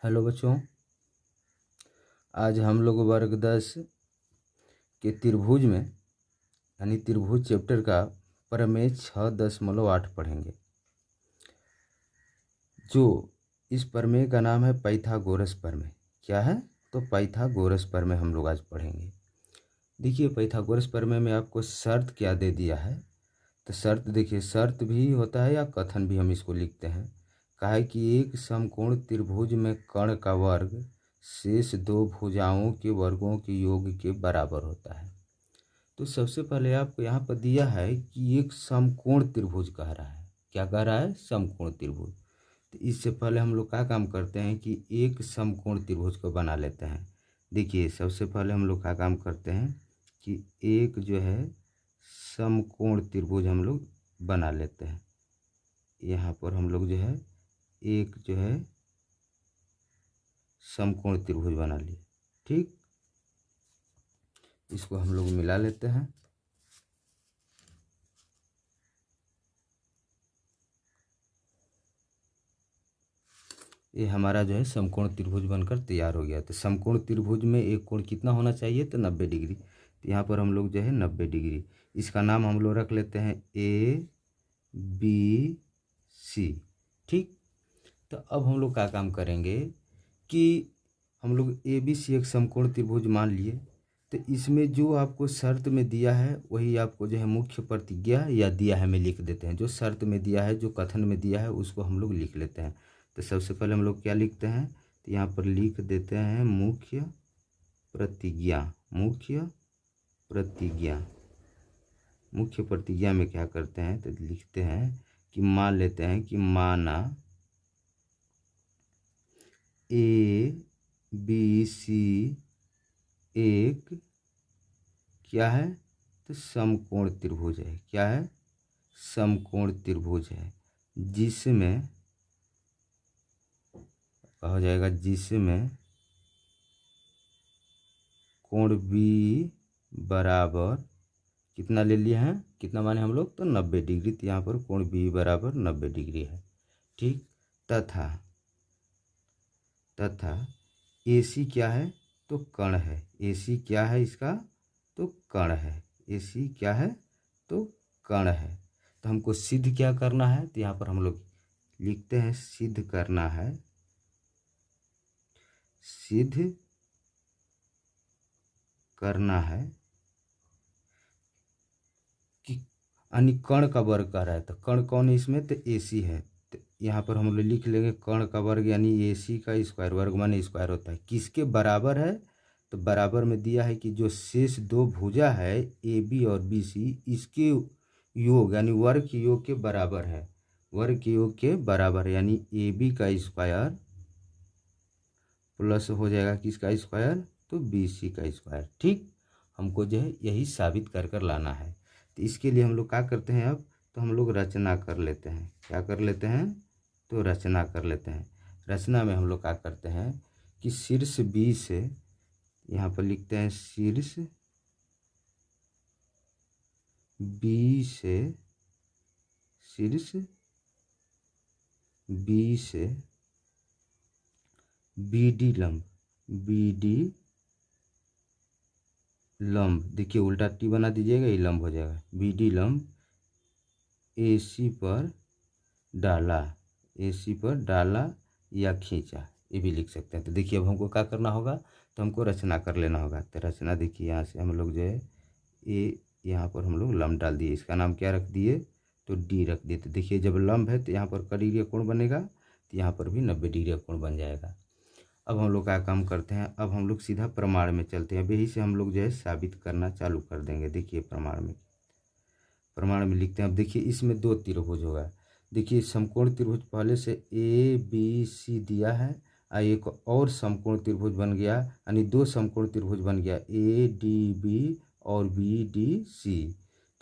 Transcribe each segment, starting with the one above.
Hello बच्चों, आज हम लोग वर्ग 10 के त्रिभुज में यानी त्रिभुज चैप्टर का प्रमेय 6.8 पढ़ेंगे। जो इस प्रमेय का नाम है पाइथागोरस प्रमेय। क्या है? तो पाइथागोरस प्रमेय हम लोग आज पढ़ेंगे। देखिए, पाइथागोरस प्रमेय में आपको शर्त क्या दे दिया है। तो शर्त देखिए, शर्त भी होता है या कथन भी हम इसको लिखते हैं। कहा है कि एक समकोण त्रिभुज में कर्ण का वर्ग शेष दो भुजाओं के वर्गों के योग के बराबर होता है। तो सबसे पहले आपको यहाँ पर दिया है कि एक समकोण त्रिभुज कह रहा है। क्या कह रहा है? समकोण त्रिभुज। तो इससे पहले हम लोग क्या काम करते हैं कि एक समकोण त्रिभुज को बना लेते हैं। देखिए, सबसे पहले हम लोग क्या काम करते हैं कि एक जो है समकोण त्रिभुज हम लोग बना लेते हैं। यहाँ पर हम लोग जो है एक जो है समकोण त्रिभुज बना लिए। ठीक, इसको हम लोग मिला लेते हैं। ये हमारा जो है समकोण त्रिभुज बनकर तैयार हो गया। तो समकोण त्रिभुज में एक कोण कितना होना चाहिए? तो 90 डिग्री। तो यहाँ पर हम लोग जो है 90 डिग्री, इसका नाम हम लोग रख लेते हैं ABC। ठीक, तो अब हम लोग क्या काम करेंगे कि हम लोग ABC एक समकोण त्रिभुज मान लिए। तो इसमें जो आपको शर्त में दिया है वही आपको जो है मुख्य प्रतिज्ञा या दिया है में लिख देते हैं। जो शर्त में दिया है, जो कथन में दिया है, उसको हम लोग लिख लेते हैं। तो सबसे पहले हम लोग क्या लिखते हैं? तो यहाँ पर लिख देते हैं मुख्य प्रतिज्ञा। मुख्य प्रतिज्ञा। मुख्य प्रतिज्ञा में क्या करते हैं तो लिखते हैं कि मान लेते हैं कि माना ABC एक क्या है? तो समकोण त्रिभुज है। क्या है? समकोण त्रिभुज है, जिसमें कहा जाएगा जिसमें कोण B बराबर कितना ले लिए हैं? कितना माने हम लोग? तो 90 डिग्री। तो यहाँ पर कोण B बराबर 90 डिग्री है। ठीक, तथा AC क्या है? तो कर्ण है। AC क्या है इसका? तो कर्ण है। AC क्या है? तो कर्ण है। तो हमको सिद्ध क्या करना है? तो यहाँ पर हम लोग लिखते हैं सिद्ध करना है। सिद्ध करना है कि यानी कर्ण का वर्ग कह रहा है। तो कर्ण कौन है इसमें? तो AC है। तो यहाँ पर हम लोग लिख लेंगे कर्ण का वर्ग यानी AC का स्क्वायर। वर्ग माने स्क्वायर होता है। किसके बराबर है? तो बराबर में दिया है कि जो शेष दो भुजा है AB और BC, इसके योग यानी वर्ग के योग के बराबर है। वर्ग के योग के बराबर है यानी AB का स्क्वायर प्लस हो जाएगा किसका स्क्वायर? तो BC का स्क्वायर। ठीक, हमको जो है यही साबित कर कर लाना है। तो इसके लिए हम लोग क्या करते हैं अब? तो हम लोग रचना कर लेते हैं। क्या कर लेते हैं? तो रचना कर लेते हैं। रचना में हम लोग क्या करते हैं कि शीर्ष B से यहाँ पर लिखते हैं शीर्ष B से शीर्ष B से BD लंब। BD लंब, देखिए उल्टा टी बना दीजिएगा, ये लंब हो जाएगा। BD लंब AC पर डाला। AC पर डाला या खींचा, ये भी लिख सकते हैं। तो देखिए अब हमको क्या करना होगा? तो हमको रचना कर लेना होगा। तो रचना देखिए, यहाँ से हम लोग जो है यहाँ पर हम लोग लंब डाल दिए। इसका नाम क्या रख दिए? तो D रख दिए। तो देखिए जब लंब है तो यहाँ पर करीबी कोण बनेगा, तो यहाँ पर भी 90 डिग्री कोण बन जाएगा। अब हम लोग क्या काम करते हैं? अब हम लोग सीधा प्रमाण में चलते हैं। अब यही से हम लोग जो है साबित करना चालू कर देंगे। देखिए प्रमाण में लिखते हैं। अब देखिए इसमें दो त्रिभुज होगा। देखिए समकोण त्रिभुज पहले से ABC दिया है, एक और समकोण त्रिभुज बन गया, यानी दो समकोण त्रिभुज बन गया ADB और BDC।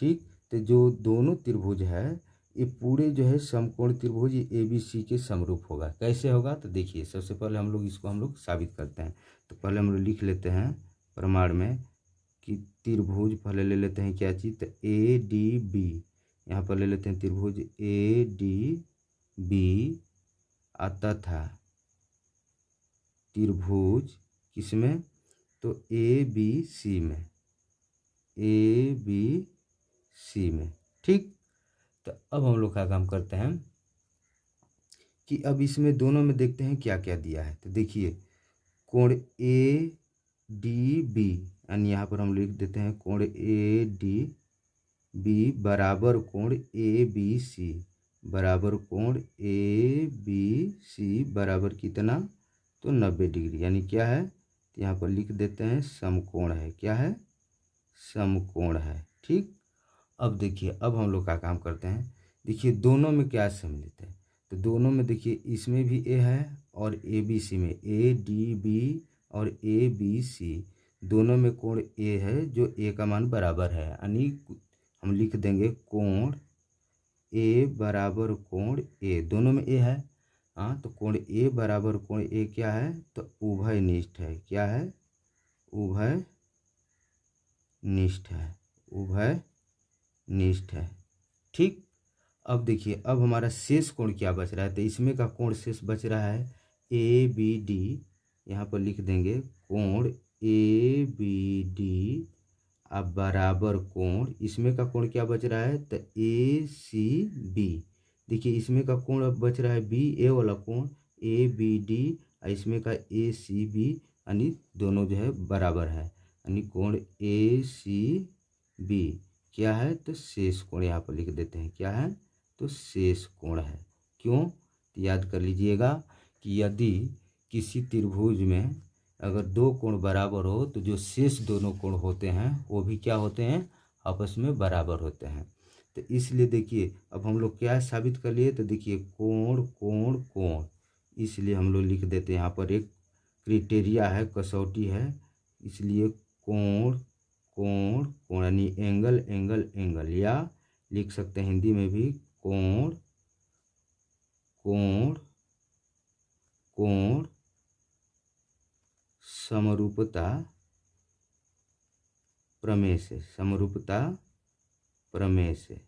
ठीक, तो जो दोनों त्रिभुज है ये पूरे जो है समकोण त्रिभुज ABC के समरूप होगा। कैसे होगा? तो देखिए सबसे पहले हम लोग इसको हम लोग साबित करते हैं। तो पहले हम लोग लिख लेते हैं प्रमाण में कि त्रिभुज पहले ले लेते हैं क्या चीज़? तो ADB। यहाँ पर ले लेते हैं त्रिभुज ADB तथा त्रिभुज किसमें, तो ए बी सी में, ए बी सी में। ठीक, तो अब हम लोग क्या काम करते हैं कि अब इसमें दोनों में देखते हैं क्या क्या दिया है। तो देखिए कोण ए डी बी, यानी यहाँ पर हम लिख देते हैं कोण ए डी बी बराबर कोण ए बी सी, बराबर कोण ए बी सी बराबर कितना, तो 90 डिग्री, यानी क्या है, तो यहाँ पर लिख देते हैं समकोण है। क्या है, समकोण है। ठीक, अब देखिए अब हम लोग का काम करते हैं, देखिए दोनों में क्या सम्मिलित है, तो दोनों में देखिए इसमें भी ए है और ए बी सी में, ए डी बी और ए बी सी दोनों में कोण ए है जो ए का मान बराबर है, यानी हम लिख देंगे कोण ए बराबर कोण ए, दोनों में ए है। हाँ, तो कोण ए बराबर कोण ए क्या है, तो उभयनिष्ठ है। क्या है, उभयनिष्ठ है, उभयनिष्ठ है। ठीक, अब देखिए अब हमारा शेष कोण क्या बच रहा है, तो इसमें का कोण शेष बच रहा है ए बी डी, यहाँ पर लिख देंगे कोण ए बी डी अब बराबर कोण, इसमें का कोण क्या बच रहा है, तो ए सी बी। देखिए इसमें का कोण अब बच रहा है बी, ए वाला कोण ए बी डी, इसमें का ए सी बी, यानी दोनों जो है बराबर है, यानी कोण ए सी बी क्या है, तो शेष कोण यहाँ पर लिख देते हैं। क्या है, तो शेष कोण है। क्यों, तो याद कर लीजिएगा कि यदि किसी त्रिभुज में अगर दो कोण बराबर हो तो जो शेष दोनों कोण होते हैं वो भी क्या होते हैं, आपस में बराबर होते हैं। तो इसलिए देखिए अब हम लोग क्या साबित कर लिए, तो देखिए कोण कोण कोण, इसलिए हम लोग लिख देते हैं, यहाँ पर एक क्राइटेरिया है, कसौटी है, इसलिए कोण कोण कोण यानी एंगल एंगल एंगल, या लिख सकते हैं हिंदी में भी कोण कोण कोण समरूपता प्रमेय से, समरूपता प्रमेय से,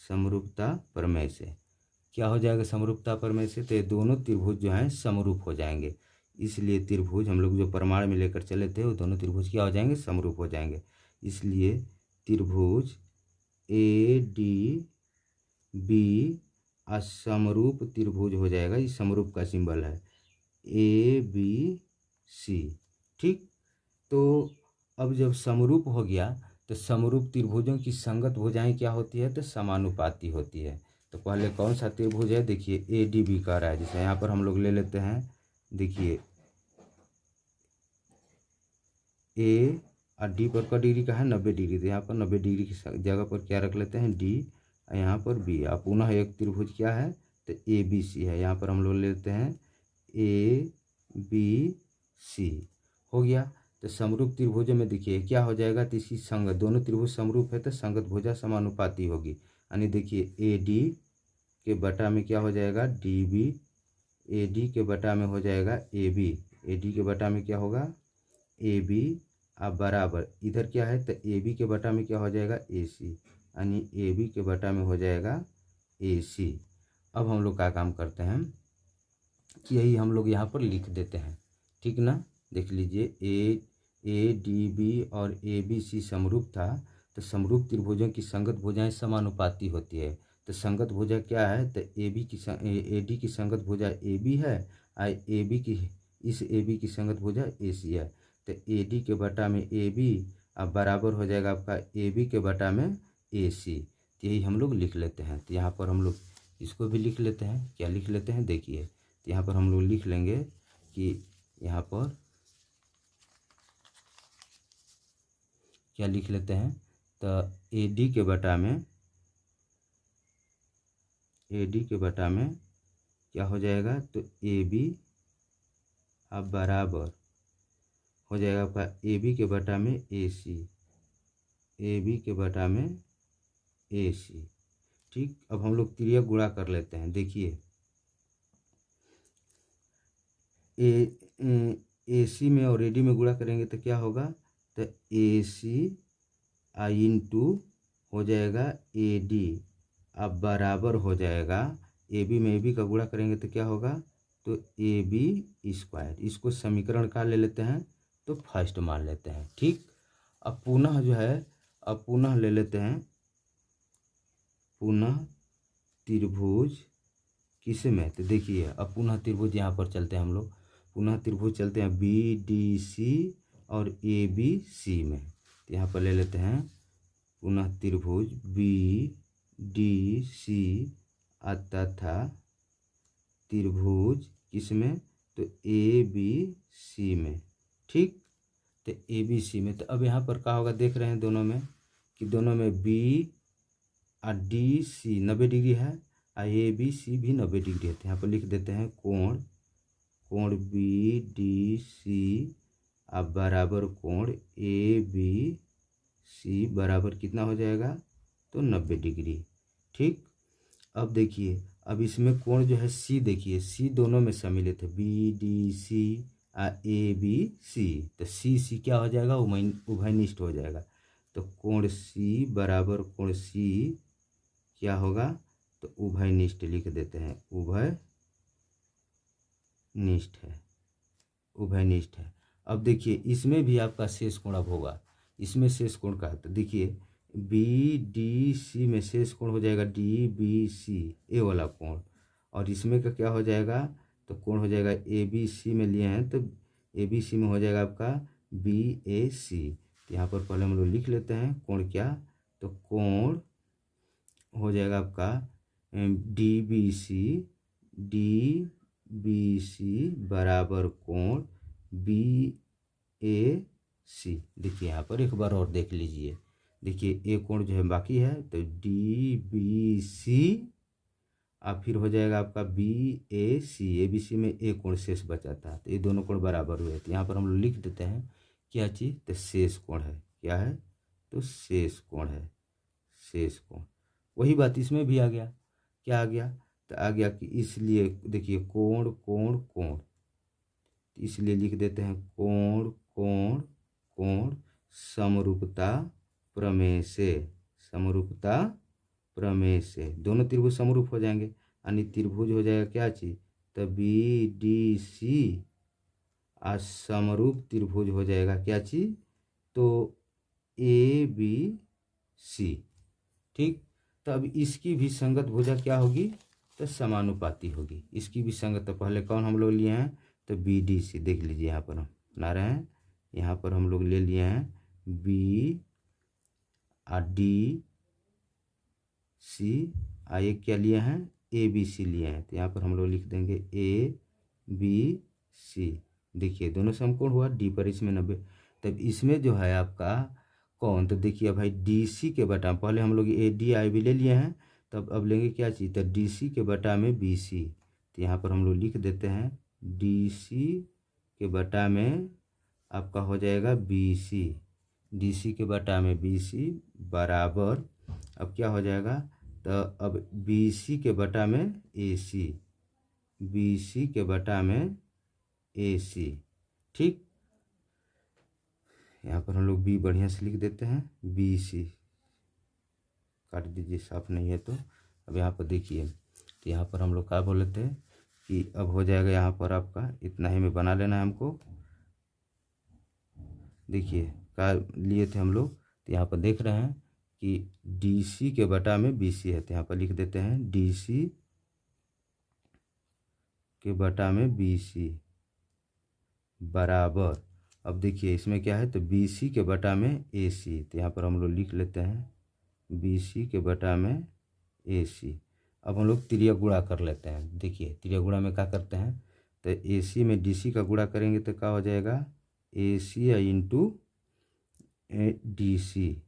समरूपता प्रमेय से क्या हो जाएगा, समरूपता प्रमेय से, तो ये दोनों त्रिभुज जो हैं समरूप हो जाएंगे। इसलिए त्रिभुज हम लोग जो प्रमाण में लेकर चले थे वो दोनों त्रिभुज क्या हो जाएंगे, समरूप हो जाएंगे। इसलिए त्रिभुज ए डी बी असमरूप त्रिभुज हो जाएगा, ये समरूप का सिंबल है, ए बी सी। ठीक, तो अब जब समरूप हो गया तो समरूप त्रिभुजों की संगत भुजाएं क्या होती है, तो समानुपाती होती है। तो पहले कौन सा त्रिभुज है, देखिए ए डी बी कह रहा है, जैसे यहाँ पर हम लोग ले लेते हैं, देखिए ए और डी पर का डिग्री का है 90 डिग्री, तो यहाँ पर 90 डिग्री की जगह पर क्या रख लेते हैं, डी, यहाँ पर बी। अब पुनः एक त्रिभुज क्या है, तो ए बी सी है, यहाँ पर हम लोग लेते हैं ए बी सी, हो गया। तो समरूप त्रिभुजों में देखिए क्या हो जाएगा, तो इसी संगत, दोनों त्रिभुज समरूप है तो संगत भुजा समानुपाती होगी, यानी देखिए ए डी के बटा में क्या हो जाएगा, डी बी, ए डी के बटा में हो जाएगा ए बी, ए डी के बटा में क्या होगा, ए बी, अब बराबर इधर क्या है, तो ए बी के बटा में क्या हो जाएगा, ए सी, यानी ए बी के बटा में हो जाएगा ए सी। अब हम लोग क्या काम करते हैं कि यही हम लोग यहाँ पर लिख देते हैं। ठीक ना, देख लीजिए ए डी बी और ए बी सी समरूप था, तो समरूप त्रिभुजों की संगत भुजाएं समानुपाती होती है। तो संगत भुजा क्या है, तो ए डी की संगत भुजा ए बी है, और ए बी की, इस ए बी की संगत भुजा ए सी है, तो ए डी के बटा में ए बी अब बराबर हो जाएगा आपका ए बी के बटा में ए सी। तो यही हम लोग लिख लेते हैं। तो यहाँ पर हम लोग इसको भी लिख लेते हैं, क्या लिख लेते हैं, देखिए तो यहाँ पर हम लोग लिख लेंगे कि यहाँ पर क्या लिख लेते हैं, तो ए डी के बटा में, ए डी के बटा में क्या हो जाएगा, तो ए बी अब बराबर हो जाएगा आपका ए बी के बटा में ए सी, ए बी के बटा में ए सी। ठीक, अब हम लोग त्रियक गुणा कर लेते हैं। देखिए ए सी में और ए डी में गुणा करेंगे तो क्या होगा, तो ए सी आई इंटू हो जाएगा ए डी अब बराबर हो जाएगा, ए बी में ए बी का गुणा करेंगे तो क्या होगा, तो ए बी स्क्वायर, इसको समीकरण का ले लेते हैं तो फर्स्ट मान लेते हैं। ठीक, अब पुनः जो है, अब पुनः ले लेते हैं, पुनः त्रिभुज किस में, तो देखिए अब पुनः त्रिभुज यहाँ पर चलते हैं हम लोग, पुनः त्रिभुज चलते हैं बी डी सी और ए बी सी में। तो यहाँ पर ले लेते हैं पुनः त्रिभुज बी डी सी तथा त्रिभुज किस में, तो ए बी सी में। ठीक, तो ए बी सी में, तो अब यहाँ पर क्या होगा, देख रहे हैं दोनों में कि दोनों में बी और डी सी 90 डिग्री है और ए बी सी भी 90 डिग्री है। तो यहाँ पर लिख देते हैं कोण बी डी सी अब बराबर कोण ए बी सी बराबर कितना हो जाएगा, तो 90 डिग्री। ठीक, अब देखिए, अब इसमें कोण जो है सी, देखिए सी दोनों में सम्मिलित है, B D C A B C, तो सी क्या हो जाएगा, उभयनिष्ठ हो जाएगा। तो कोण सी बराबर कोण सी क्या होगा, तो उभयनिष्ठ लिख देते हैं, उभयनिष्ठ है। अब देखिए इसमें भी आपका शेष कोण अब होगा, इसमें शेष कोण का, तो देखिए बी डी सी में शेष कोण हो जाएगा डी बी सी, ए वाला कोण, और इसमें का क्या हो जाएगा, तो कोण हो जाएगा ए बी सी में लिए हैं तो ए बी सी में हो जाएगा आपका बी ए सी। तो यहाँ पर पहले हम लोग लिख लेते हैं कोण क्या, तो कोण हो जाएगा आपका डी बी सी बराबर कोण बी ए सी। देखिए यहाँ पर एक बार और देख लीजिए, देखिए ए कोण जो है बाकी है, तो डी बी सी अब फिर हो जाएगा आपका बी ए बी सी में ए कोण शेष बचा था, तो ये दोनों कोण बराबर हुए। तो यहाँ पर हम लोग लिख देते हैं क्या चीज़, तो शेष कोण है, क्या है, तो शेष कोण है, शेष कोण। वही बात इसमें भी आ गया, क्या आ गया, तो आ गया कि इसलिए देखिए कोण कोण कोण, इसलिए लिख देते हैं कोण कोण कोण समरूपता प्रमेय से, समरूपता प्रमेय से दोनों त्रिभुज समरूप हो जाएंगे, यानी त्रिभुज हो जाएगा क्या चीज, तो बी डी सी समरूप त्रिभुज हो जाएगा क्या चीज, तो ए बी सी। ठीक, तो अब इसकी भी संगत भुजा क्या होगी, तो समानुपाती होगी, इसकी भी संगत। तो पहले कौन हम लोग लिए हैं, तो बी डी सी, देख लीजिए यहाँ पर हम बना रहे हैं, यहाँ पर हम लोग ले लिए हैं बी और डी सी, ये क्या लिए हैं, ए बी सी लिए हैं। तो यहाँ पर हम लोग लिख देंगे ए बी सी। देखिए दोनों समकोण हुआ, डी पर इसमें 90, तब इसमें जो है आपका कौन, तो देखिए भाई डी सी के बटा, पहले हम लोग ए डी आई भी ले लिए हैं, तब अब लेंगे क्या चीज़, तो डी सी के बटा में बी सी। तो यहाँ पर हम लोग लिख देते हैं डी सी के बटा में आपका हो जाएगा बी सी, डी सी के बटा में बी सी बराबर, अब क्या हो जाएगा, तो अब बी सी के बटा में ए सी, बी सी के बटा में ए सी। ठीक, यहाँ पर हम लोग बी बढ़िया से लिख देते हैं, बी सी काट दीजिए, साफ नहीं है तो। अब यहाँ पर देखिए, तो यहाँ पर हम लोग क्या बोले थे कि अब हो जाएगा यहाँ पर आपका इतना ही में बना लेना है हमको। देखिए क्या लिए थे हम लोग, तो यहाँ पर देख रहे हैं कि डी सी के बटा में बी सी है, तो यहाँ पर लिख देते हैं डी सी के बटा में बी सी बराबर, अब देखिए इसमें क्या है, तो बी सी के बटा में ए सी। तो यहाँ पर हम लोग लिख लेते हैं बी सी के बटा में ए सी। अब हम लोग त्रिया गुणा कर लेते हैं, देखिए त्रिया गुणा में क्या करते हैं, तो ए सी में डी सी का गुणा करेंगे तो क्या हो जाएगा, ए सी इंटू डी सी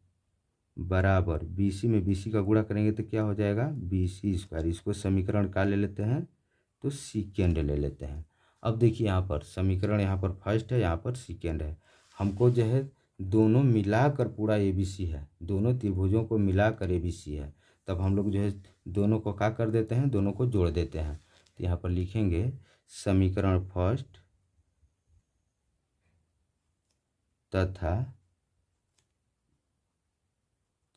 बराबर बी सी में बी सी का गुणा करेंगे तो क्या हो जाएगा, बी सी स्क्वायर। इसको समीकरण का ले लेते हैं, तो सेकेंड ले लेते हैं। अब देखिए यहाँ पर समीकरण, यहाँ पर फर्स्ट है, यहाँ पर सेकेंड है। हमको जो है दोनों मिलाकर पूरा ए बी सी है, दोनों त्रिभुजों को मिलाकर ए बी सी है, तब हम लोग जो है दोनों को क्या कर देते हैं, दोनों को जोड़ देते हैं। तो यहाँ पर लिखेंगे समीकरण फर्स्ट तथा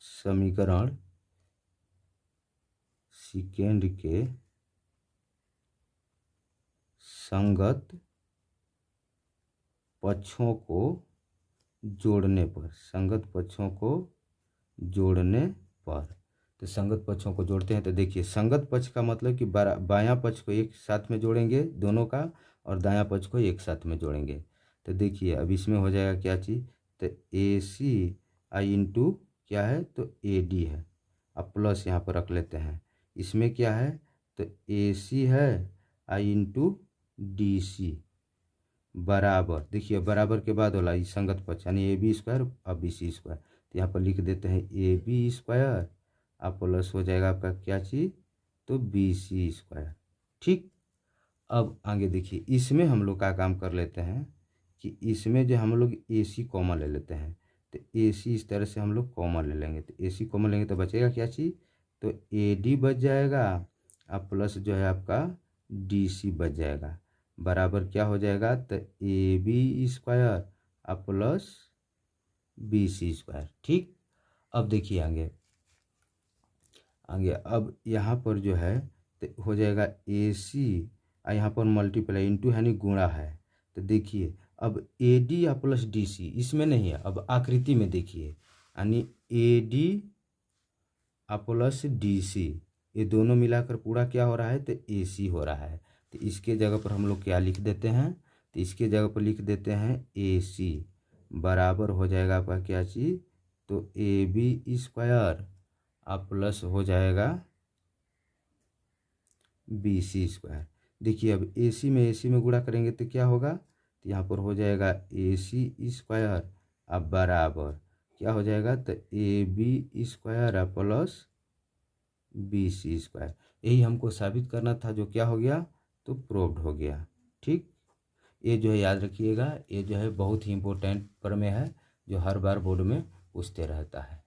समीकरण सेकेंड के संगत पक्षों को जोड़ने पर, संगत पक्षों को जोड़ने पर। तो संगत पक्षों को जोड़ते हैं तो देखिए संगत पक्ष का मतलब कि बायां पक्ष को एक साथ में जोड़ेंगे दोनों का, और दायां पक्ष को एक साथ में जोड़ेंगे। तो देखिए अब इसमें हो जाएगा क्या चीज़, तो ए सी आई इंटू क्या है, तो ए डी है। अब प्लस यहाँ पर रख लेते हैं। इसमें क्या है, तो ए सी है आई इंटू डी सी बराबर, देखिए बराबर के बाद वाला संगत पक्ष यानी ए बी स्क्वायर और बी सी स्क्वायर। तो यहाँ पर लिख देते हैं ए बी स्क्वायर, अब प्लस हो जाएगा आपका क्या चीज़, तो बी सी स्क्वायर। ठीक, अब आगे देखिए इसमें हम लोग का काम कर लेते हैं कि इसमें जो हम लोग ए सी कॉमन ले लेते हैं। तो ए सी इस तरह से हम लोग कॉमन ले लेंगे, तो ए सी कॉमन लेंगे तो बचेगा क्या चीज़, तो ए डी बच जाएगा, अब प्लस जो है आपका डी सी बच जाएगा, बराबर क्या हो जाएगा, तो ए बी स्क्वायर अब प्लस बी सी स्क्वायर। ठीक, अब देखिए आगे अब यहाँ पर जो है तो हो जाएगा ए सी, यहाँ पर मल्टीप्लाई इंटू यानी गुणा है। तो देखिए अब ए डी या प्लस डी सी इसमें नहीं है, अब आकृति में देखिए यानी A D plus D C ये दोनों मिलाकर पूरा क्या हो रहा है, तो ए सी हो रहा है। तो इसके जगह पर हम लोग क्या लिख देते हैं, तो इसके जगह पर लिख देते हैं ए सी बराबर हो जाएगा आपका क्या चीज़, तो ए बी स्क्वायर अब प्लस हो जाएगा बी सी स्क्वायर। देखिए अब ए सी में गुणा करेंगे तो क्या होगा, तो यहाँ पर हो जाएगा ए सी स्क्वायर अब बराबर क्या हो जाएगा, तो A B square plus B C square. यही हमको साबित करना था, जो क्या हो गया, तो प्रूव्ड हो गया। ठीक, ये जो है याद रखिएगा, ये जो है बहुत ही इम्पोर्टेंट प्रमेय है जो हर बार बोर्ड में पूछते रहता है।